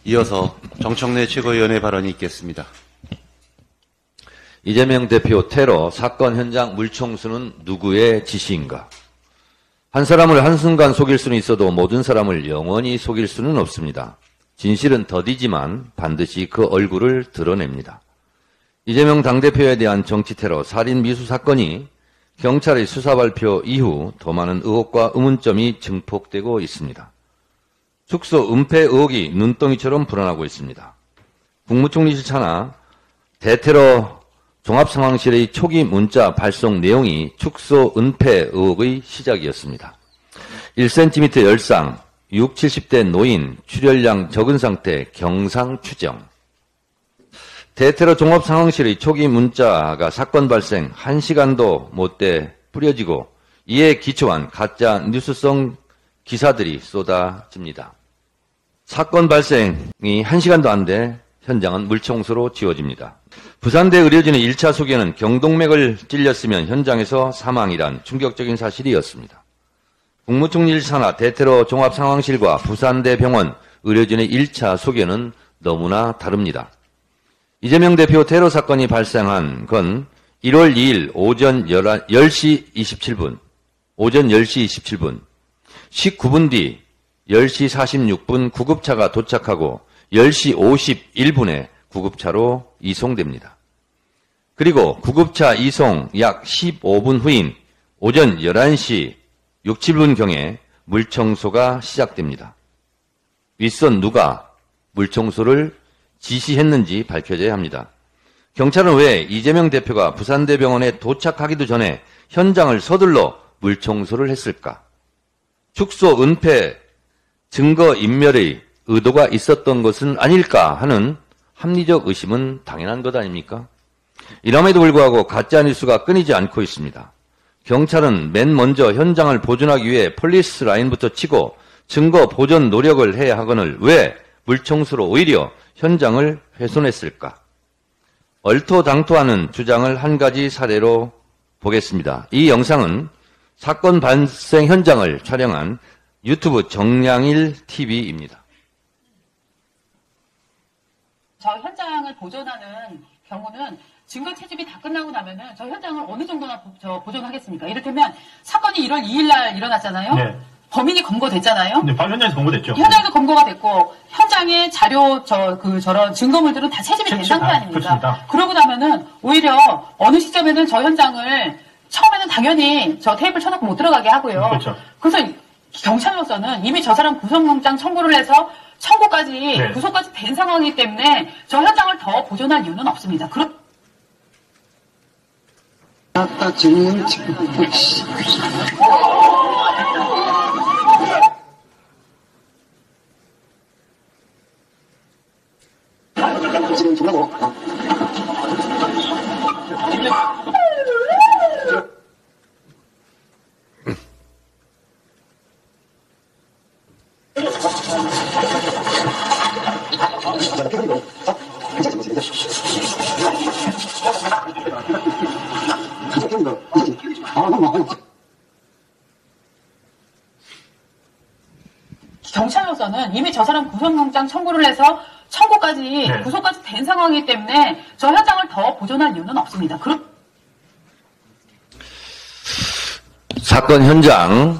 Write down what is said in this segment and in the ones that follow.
이어서 정청래 최고위원의 발언이 있겠습니다. 이재명 대표 테러 사건 현장 물청소는 누구의 지시인가? 한 사람을 한순간 속일 수는 있어도 모든 사람을 영원히 속일 수는 없습니다. 진실은 더디지만 반드시 그 얼굴을 드러냅니다. 이재명 당대표에 대한 정치 테러 살인 미수 사건이 경찰의 수사 발표 이후 더 많은 의혹과 의문점이 증폭되고 있습니다. 축소 은폐 의혹이 눈덩이처럼 불어나고 있습니다. 국무총리실 산하 대테러 종합상황실의 초기 문자 발송 내용이 축소 은폐 의혹의 시작이었습니다. 1cm 열상, 60, 70대 노인, 출혈량 적은 상태, 경상 추정. 대테러 종합상황실의 초기 문자가 사건 발생 1시간도 못돼 뿌려지고 이에 기초한 가짜 뉴스성 기사들이 쏟아집니다. 사건 발생이 1시간도 안 돼 현장은 물청소로 지워집니다. 부산대 의료진의 1차 소견은 경동맥을 찔렸으면 현장에서 사망이란 충격적인 사실이었습니다. 국무총리실 산하 대테러 종합상황실과 부산대 병원 의료진의 1차 소견은 너무나 다릅니다. 이재명 대표 테러 사건이 발생한 건 1월 2일 오전 10시 27분, 오전 10시 27분, 19분 뒤 10시 46분 구급차가 도착하고 10시 51분에 구급차로 이송됩니다. 그리고 구급차 이송 약 15분 후인 오전 11시 6, 7분경에 물청소가 시작됩니다. 윗선 누가 물청소를 지시했는지 밝혀져야 합니다. 경찰은 왜 이재명 대표가 부산대병원에 도착하기도 전에 현장을 서둘러 물청소를 했을까? 축소 은폐 증거인멸의 의도가 있었던 것은 아닐까 하는 합리적 의심은 당연한 것 아닙니까? 이럼에도 불구하고 가짜뉴스가 끊이지 않고 있습니다. 경찰은 맨 먼저 현장을 보존하기 위해 폴리스 라인부터 치고 증거 보존 노력을 해야 하거늘 왜 물청소로 오히려 현장을 훼손했을까? 얼토당토하는 주장을 한 가지 사례로 보겠습니다. 이 영상은 사건 발생 현장을 촬영한 유튜브 정량일 TV입니다. 저 현장을 보존하는 경우는 증거 채집이 다 끝나고 나면은 저 현장을 어느 정도나 보존하겠습니까? 이를테면 사건이 1월 2일 날 일어났잖아요. 네. 범인이 검거됐잖아요. 네, 바로 현장에서 검거됐죠. 현장에서 검거가 됐고 현장의 자료 저런 증거물들은 다 채집이 된 상태 아닙니까? 그렇습니다. 그러고 나면은 오히려 어느 시점에는 저 현장을 처음에는 당연히 저 테이프를 쳐놓고 못 들어가게 하고요. 그렇죠. 그래서 경찰로서는 이미 저 사람 구속영장 청구를 해서 청구까지 네. 구속까지 된 상황이기 때문에 저 현장을 더 보존할 이유는 없습니다. 아까 증인 지금 중하고 경찰로서는 이미 저 사람 구속영장 청구를 해서 청구까지 네. 구속까지 된 상황이기 때문에 저 현장을 더 보존할 이유는 없습니다. 사건 현장을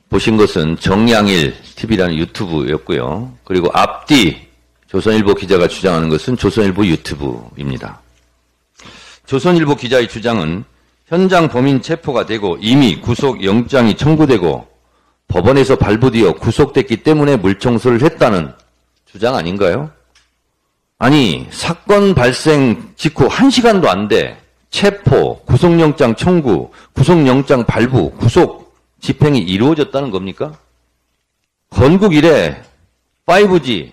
보신 것은 정량일 TV라는 유튜브였고요. 그리고 앞뒤 조선일보 기자가 주장하는 것은 조선일보 유튜브입니다. 조선일보 기자의 주장은 현장 범인 체포가 되고 이미 구속영장이 청구되고 법원에서 발부되어 구속됐기 때문에 물청소를 했다는 주장 아닌가요? 아니, 사건 발생 직후 1시간도 안 돼 체포, 구속영장 청구, 구속영장 발부, 구속 집행이 이루어졌다는 겁니까? 건국 이래 5G,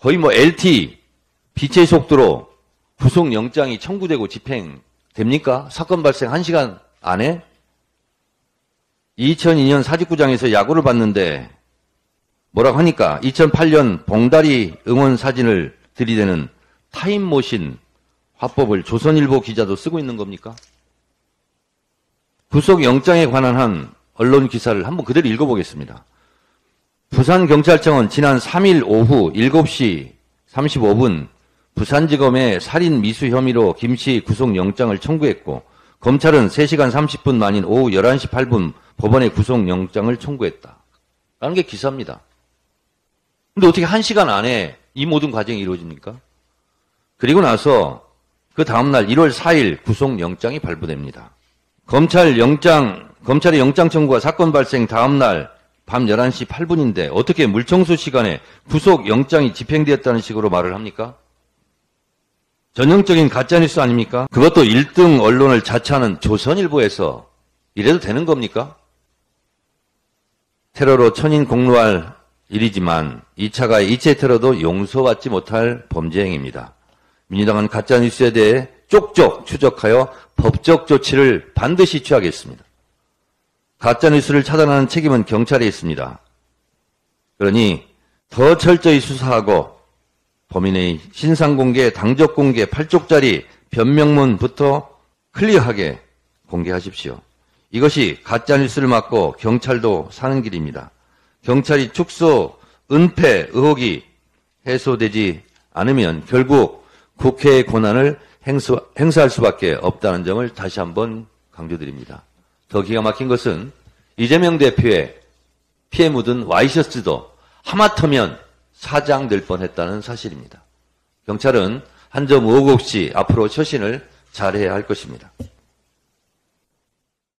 거의 LTE, 빛의 속도로 구속영장이 청구되고 집행됩니까? 사건 발생 1시간 안에? 2002년 사직구장에서 야구를 봤는데 뭐라고 하니까 2008년 봉다리 응원 사진을 들이대는 타임머신 화법을 조선일보 기자도 쓰고 있는 겁니까? 구속영장에 관한 한 언론 기사를 한번 그대로 읽어보겠습니다. 부산경찰청은 지난 3일 오후 7시 35분 부산지검에 살인 미수 혐의로 김씨 구속영장을 청구했고 검찰은 3시간 30분 만인 오후 11시 8분 법원에 구속영장을 청구했다. 라는 게 기사입니다. 근데 어떻게 1시간 안에 이 모든 과정이 이루어집니까? 그리고 나서 그 다음날 1월 4일 구속영장이 발부됩니다. 검찰의 영장 청구가 사건 발생 다음날 밤 11시 8분인데 어떻게 물청소 시간에 구속영장이 집행되었다는 식으로 말을 합니까? 전형적인 가짜뉴스 아닙니까? 그것도 1등 언론을 자처하는 조선일보에서 이래도 되는 겁니까? 테러로 천인 공로할 일이지만 2차가 이체 테러도 용서받지 못할 범죄 행위입니다. 민주당은 가짜뉴스에 대해 쪽쪽 추적하여 법적 조치를 반드시 취하겠습니다. 가짜뉴스를 차단하는 책임은 경찰에 있습니다. 그러니 더 철저히 수사하고 범인의 신상공개, 당적공개, 8쪽짜리 변명문부터 클리어하게 공개하십시오. 이것이 가짜뉴스를 막고 경찰도 사는 길입니다. 경찰이 축소, 은폐 의혹이 해소되지 않으면 결국 국회의 권한을 행사할 수밖에 없다는 점을 다시 한번 강조드립니다. 더 기가 막힌 것은 이재명 대표의 피해 묻은 와이셔츠도 하마터면 사장될 뻔했다는 사실입니다. 경찰은 한 점 의혹 없이 앞으로 처신을 잘해야 할 것입니다.